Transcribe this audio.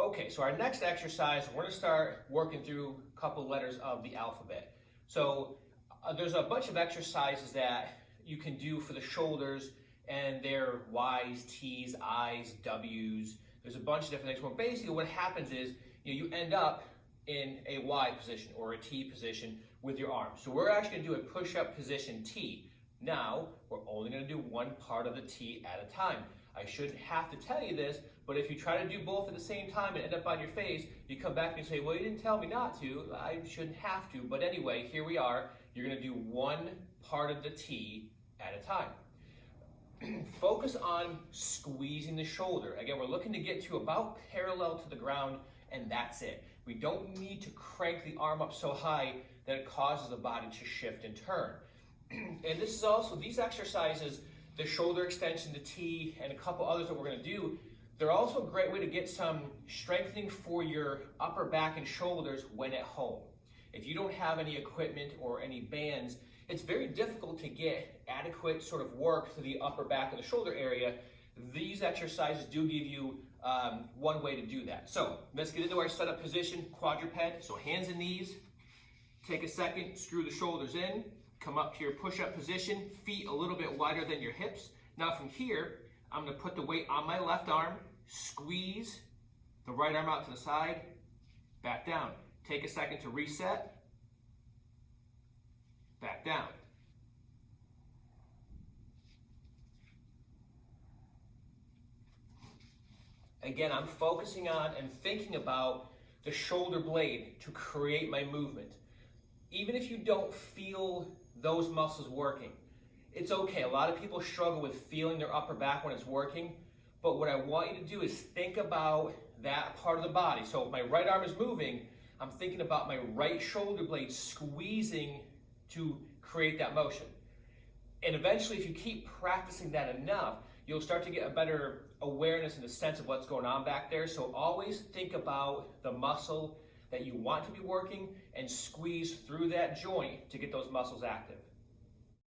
Okay, so our next exercise, we're going to start working through a couple letters of the alphabet. So there's a bunch of exercises that you can do for the shoulders, and they're Y's, T's, I's, W's. There's a bunch of different things. Well, basically what happens is you end up in a Y position or a T position with your arms. So we're actually going to do a push-up position T. Now, we're only going to do one part of the T at a time. I shouldn't have to tell you this, but if you try to do both at the same time and end up on your face, you come back and you say, well, you didn't tell me not to. I shouldn't have to. But anyway, here we are. You're going to do one part of the T at a time. Focus on squeezing the shoulder. Again, we're looking to get to about parallel to the ground, and that's it. We don't need to crank the arm up so high that it causes the body to shift and turn. And this is also, these exercises, the shoulder extension, the T, and a couple others that we're going to do, they're also a great way to get some strengthening for your upper back and shoulders when at home. If you don't have any equipment or any bands, it's very difficult to get adequate sort of work to the upper back and the shoulder area. These exercises do give you one way to do that. So let's get into our setup position, quadruped. So hands and knees. Take a second, screw the shoulders in. Come up to your push-up position, feet a little bit wider than your hips. Now from here, I'm going to put the weight on my left arm, squeeze the right arm out to the side, back down. Take a second to reset, back down. Again, I'm focusing on and thinking about the shoulder blade to create my movement. Even if you don't feel those muscles working, it's okay. A lot of people struggle with feeling their upper back when it's working, but what I want you to do is think about that part of the body. So if my right arm is moving, I'm thinking about my right shoulder blade squeezing to create that motion. And eventually, if you keep practicing that enough, you'll start to get a better awareness and a sense of what's going on back there. So always think about the muscle that you want to be working and squeeze through that joint to get those muscles active.